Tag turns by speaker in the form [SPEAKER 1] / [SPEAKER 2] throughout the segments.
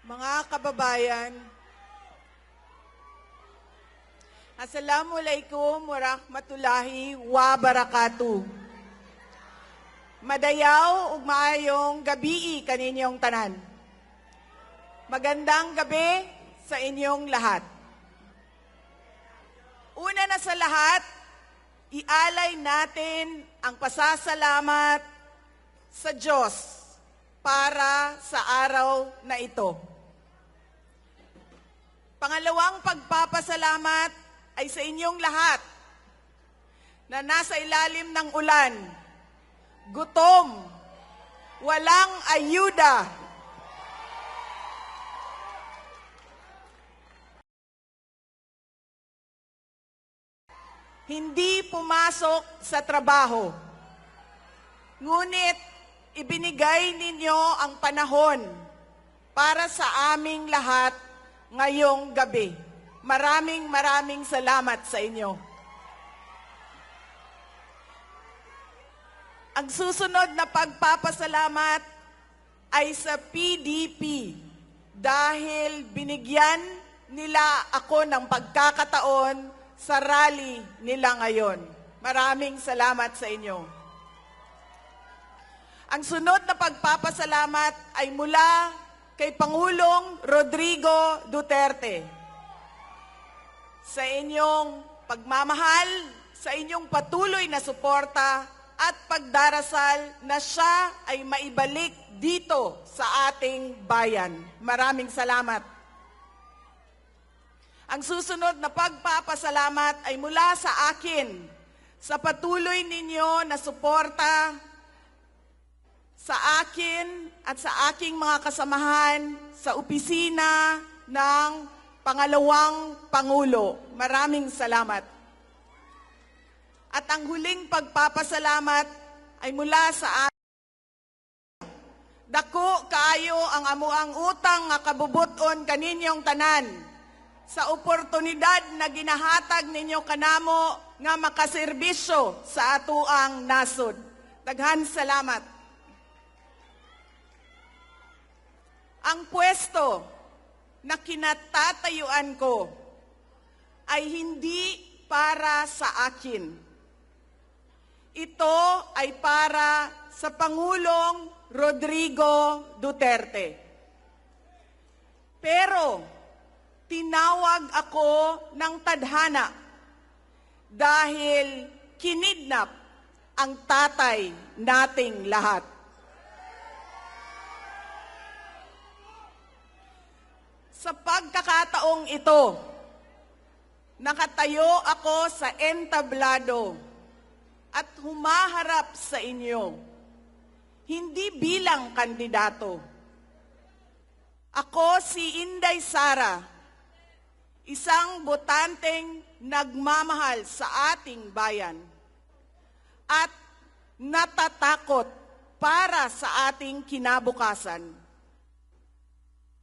[SPEAKER 1] Mga kababayan, Assalamualaikum warahmatullahi wabarakatuh. Madayaw ug maayong gabi kaninyong tanan. Magandang gabi sa inyong lahat. Una na sa lahat, ialay natin ang pasasalamat sa Diyos para sa araw na ito. Pangalawang pagpapasalamat ay sa inyong lahat na nasa ilalim ng ulan, gutom, walang ayuda, hindi pumasok sa trabaho. Ngunit ibinigay ninyo ang panahon para sa aming lahat ngayong gabi. Maraming salamat sa inyo. Ang susunod na pagpapasalamat ay sa PDP dahil binigyan nila ako ng pagkakataon sa rally nila ngayon. Maraming salamat sa inyo. Ang sunod na pagpapasalamat ay mula kay Pangulong Rodrigo Duterte sa inyong pagmamahal, sa inyong patuloy na suporta at pagdarasal na siya ay maibalik dito sa ating bayan. Maraming salamat. Ang susunod na pagpapasalamat ay mula sa akin sa patuloy ninyo na suporta sa akin at sa aking mga kasamahan sa opisina ng Pangalawang Pangulo. Maraming salamat. At ang huling pagpapasalamat ay mula sa akin. Dako kaayo ang amuang utang nga kabubuton kaninyong tanan sa oportunidad na ginahatag ninyo kanamo nga makaserbisyo sa atuang nasod. Daghan salamat. Ang pwesto na kinatatayuan ko ay hindi para sa akin. Ito ay para sa Pangulong Rodrigo Duterte. Pero tinawag ako ng tadhana dahil kinidnap ang tatay nating lahat. Sa pagkakataong ito, nakatayo ako sa entablado at humaharap sa inyo, hindi bilang kandidato. Ako si Inday Sara, isang botanteng nagmamahal sa ating bayan at natatakot para sa ating kinabukasan.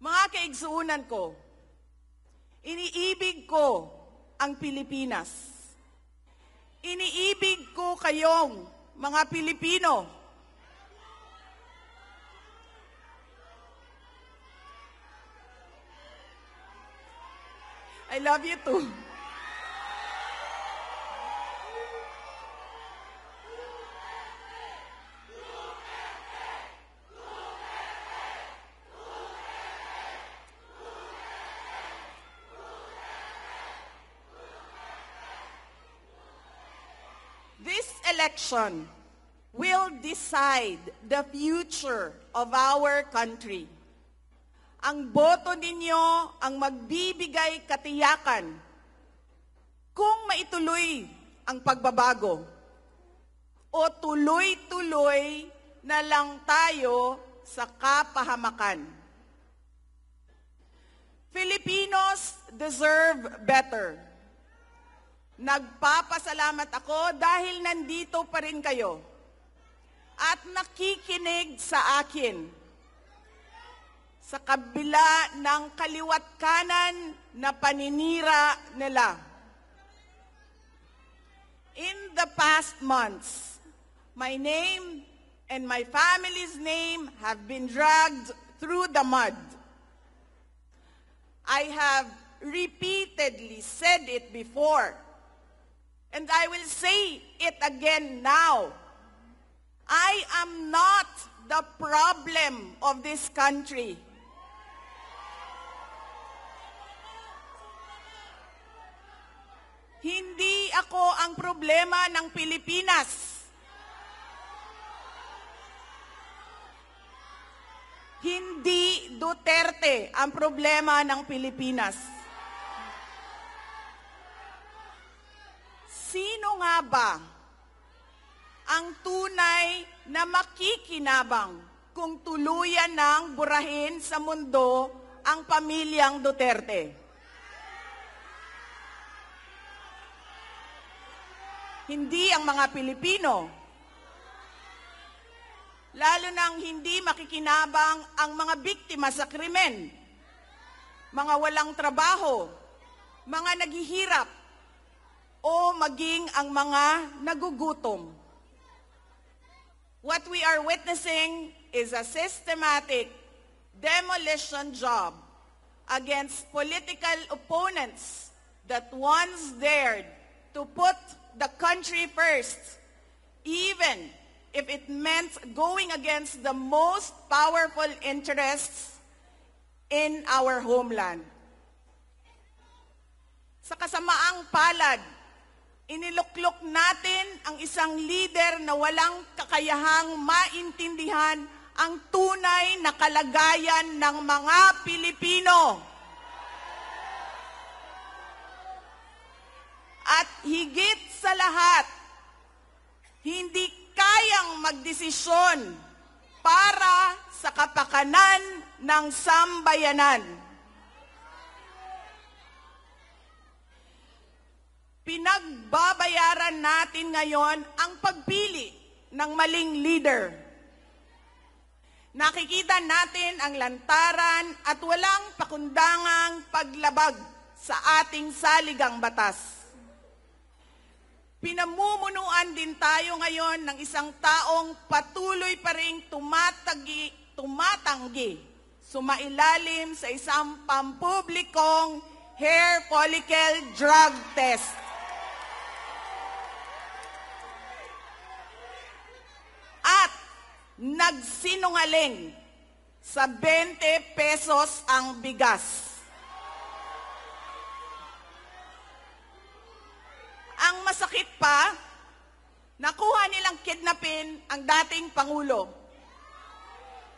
[SPEAKER 1] Mga kaigsuunan ko, iniibig ko ang Pilipinas. Iniibig ko kayong mga Pilipino. I love you too. This election will decide the future of our country. Ang boto ninyo ang magbibigay katiyakan kung maituloy ang pagbabago o tuloy-tuloy na lang tayo sa kapahamakan. Filipinos deserve better. Nagpapasalamat ako dahil nandito pa rin kayo at nakikinig sa akin sa kabila ng kaliwat kanan na paninira nila. In the past months, my name and my family's name have been dragged through the mud. I have repeatedly said it before, and I will say it again now. I am not the problem of this country. Hindi ako ang problema ng Pilipinas. Hindi Duterte ang problema ng Pilipinas. Sino nga ba ang tunay na makikinabang kung tuluyan ng burahin sa mundo ang pamilyang Duterte? Hindi ang mga Pilipino. Lalo nang hindi makikinabang ang mga biktima sa krimen, mga walang trabaho, mga naghihirap, o maging ang mga nagugutom. What we are witnessing is a systematic demolition job against political opponents that once dared to put the country first, even if it meant going against the most powerful interests in our homeland. Sa kasamaang palad, iniluklok natin ang isang leader na walang kakayahang maintindihan ang tunay na kalagayan ng mga Pilipino. At higit sa lahat, hindi kayang magdesisyon para sa kapakanan ng sambayanan. Pinagbabayaran natin ngayon ang pagpili ng maling leader. Nakikita natin ang lantaran at walang pakundangang paglabag sa ating saligang batas. Pinamumunuan din tayo ngayon ng isang taong patuloy pa ring tumatanggi, sumailalim sa isang pampublikong hair follicle drug test. At nagsinungaling sa 20 pesos ang bigas. Ang masakit pa, nakuha nilang kidnapin ang dating Pangulo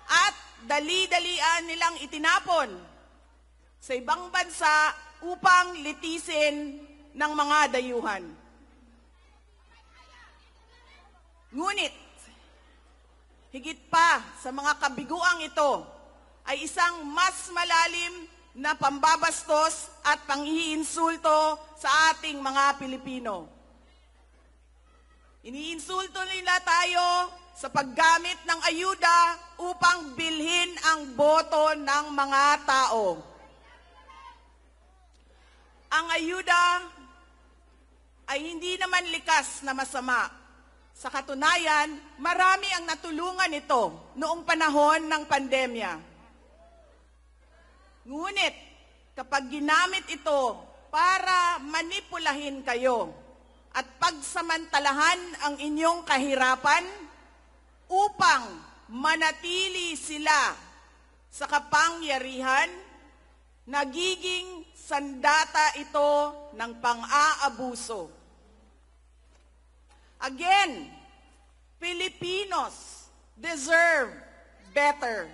[SPEAKER 1] at dali-dalian nilang itinapon sa ibang bansa upang litisin ng mga dayuhan. Ngunit, higit pa sa mga kabiguang ito ay isang mas malalim na pambabastos at panghiinsulto sa ating mga Pilipino. Iniinsulto nila tayo sa paggamit ng ayuda upang bilhin ang boto ng mga tao. Ang ayuda ay hindi naman likas na masama. Sa katunayan, marami ang natulungan ito noong panahon ng pandemya. Ngunit, kapag ginamit ito para manipulahin kayo at pagsamantalahan ang inyong kahirapan upang manatili sila sa kapangyarihan, nagiging sandata ito ng pang-aabuso. Again, Filipinos deserve better.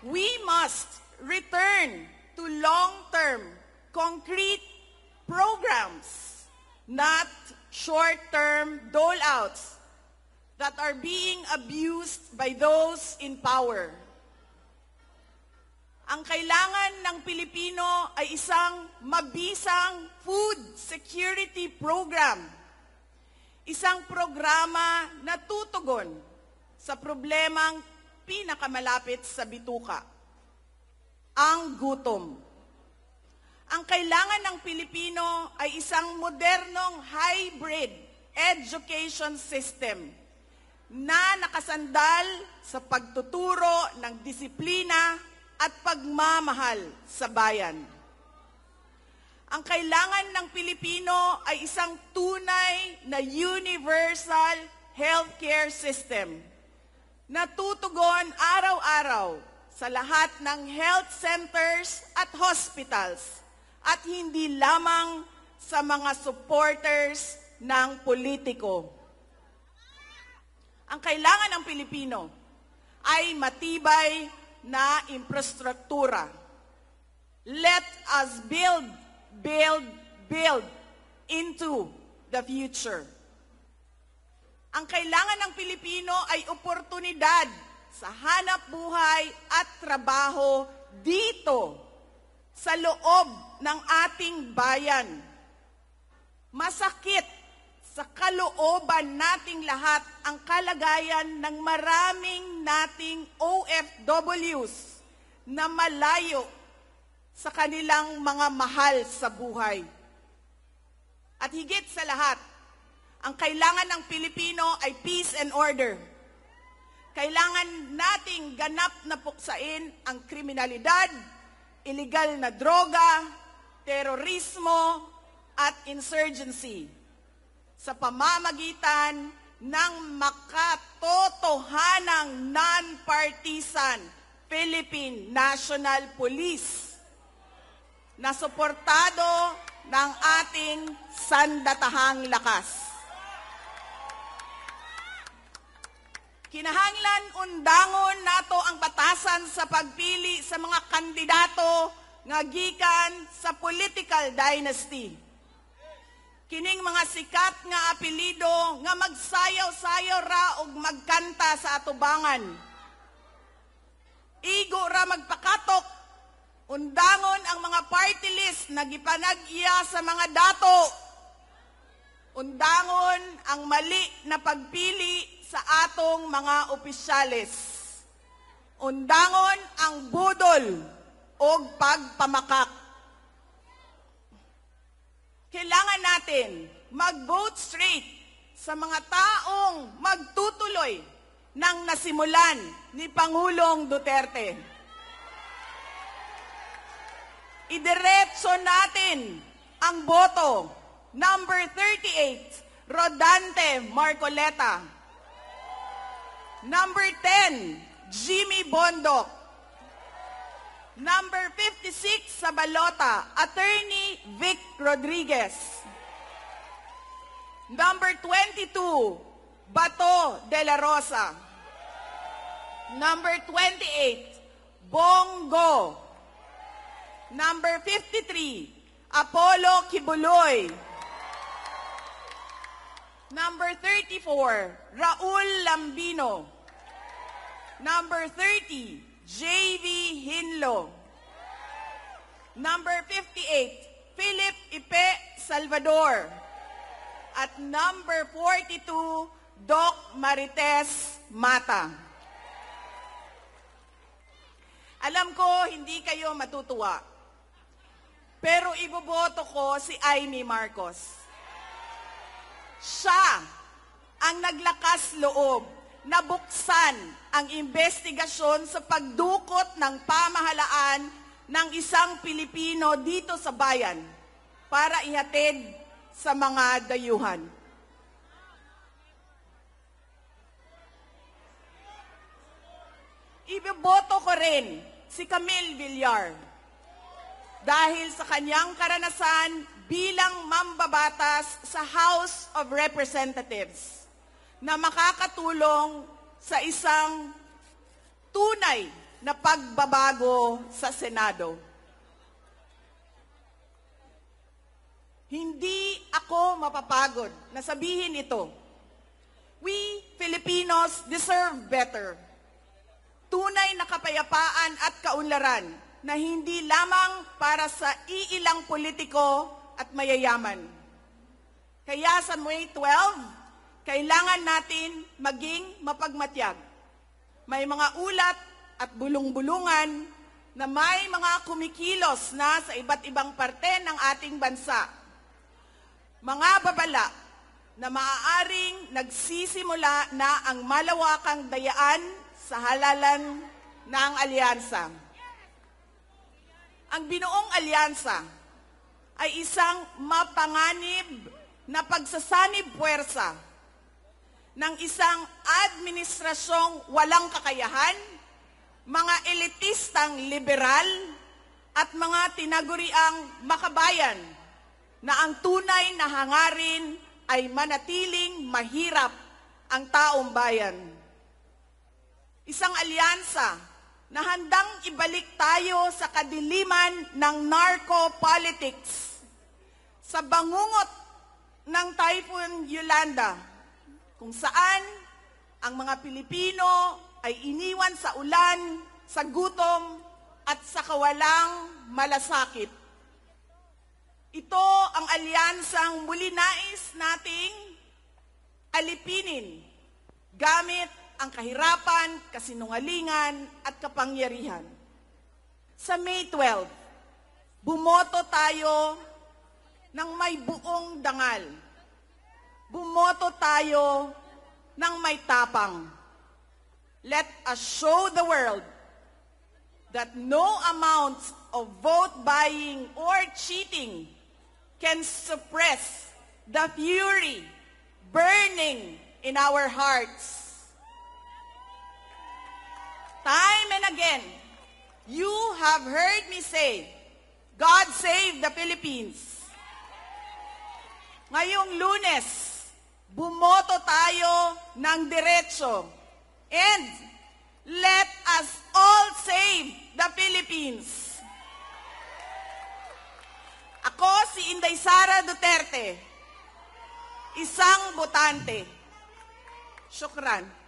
[SPEAKER 1] We must return to long-term, concrete programs, not short-term dole-outs that are being abused by those in power. Ang kailangan ng Pilipino ay isang mabisang food security program. Isang programa na tutugon sa problemang pinakamalapit sa bituka, ang gutom. Ang kailangan ng Pilipino ay isang modernong hybrid education system na nakasandal sa pagtuturo ng disiplina at pagmamahal sa bayan. Ang kailangan ng Pilipino ay isang tunay na universal healthcare system na tutugon araw-araw sa lahat ng health centers at hospitals at hindi lamang sa mga supporters ng politiko. Ang kailangan ng Pilipino ay matibay na infrastruktura. Let us build into the future. Ang kailangan ng Pilipino ay oportunidad sa hanap buhay at trabaho dito sa loob ng ating bayan. Masakit sa kalooban nating lahat ang kalagayan ng maraming nating OFWs na malayo sa kanilang mga mahal sa buhay. At higit sa lahat, ang kailangan ng Pilipino ay peace and order. Kailangan nating ganap na puksain ang kriminalidad, illegal na droga, terorismo, at insurgency sa pamamagitan ng makatotohanang non-partisan Philippine National Police na suportado ng ating sandatahang lakas. Kinahanglan undangon nato ang batasan sa pagpili sa mga kandidato nga gikan sa political dynasty. Kining mga sikat nga apelido nga magsayaw-sayaw ra og magkanta sa atubangan. Igo ra magpakatok, undangon ang mga party list na gipanag-iya sa mga dato. Undangon ang mali na pagpili sa atong mga opisyales. Undangon ang budol o pagpamakak. Kailangan natin mag-vote straight sa mga taong magtutuloy ng nasimulan ni Pangulong Duterte. Idiretso natin ang boto. Number 38, Rodante Marcoleta. Number 10, Jimmy Bondoc. Number 56 sa balota, Attorney Vic Rodriguez. Number 22, Bato de la Rosa. Number 28, Bongo. Number 53, Apollo Kibuloy. Number 34, Raul Lambino. Number 30, J.V. Hinlo. Number 58, Philip Ipe Salvador. At number 42, Doc Marites Mata. Alam ko, hindi kayo matutuwa. Pero iboboto ko si Amy Marcos. Siya ang naglakas loob na buksan ang investigasyon sa pagdukot ng pamahalaan ng isang Pilipino dito sa bayan para ihatid sa mga dayuhan. Iboboto ko rin si Camille Villar dahil sa kanyang karanasan bilang mambabatas sa House of Representatives na makakatulong sa isang tunay na pagbabago sa Senado. Hindi ako mapapagod na sabihin ito. We Filipinos deserve better. Tunay na kapayapaan at kaunlaran na hindi lamang para sa iilang politiko at mayayaman. Kaya sa May 12, kailangan natin maging mapagmatyag. May mga ulat at bulong-bulungan na may mga kumikilos na sa iba't ibang parte ng ating bansa. Mga babala na maaaring nagsisimula na ang malawakang dayaan sa halalan ng alyansa. Ang binuong alyansa ay isang mapanganib na pagsasanib puwersa ng isang administrasyong walang kakayahan, mga elitistang liberal, at mga tinaguriang makabayan na ang tunay na hangarin ay manatiling mahirap ang taong bayan. Isang alyansa na handang ibalik tayo sa kadiliman ng narco-politics, sa bangungot ng Typhoon Yolanda, kung saan ang mga Pilipino ay iniwan sa ulan, sa gutom, at sa kawalang malasakit. Ito ang alyansang muli nais nating alipinin gamit ang kahirapan, kasinungalingan, at kapangyarihan. Sa May 12, bumoto tayo ng may buong dangal. Bumoto tayo ng may tapang. Let us show the world that no amounts of vote buying or cheating can suppress the fury burning in our hearts. Time and again, you have heard me say, God save the Philippines. Ngayong Lunes, bumoto tayo ng diretso. And let us all save the Philippines. Ako si Inday Sara Duterte, isang botante. Syukran.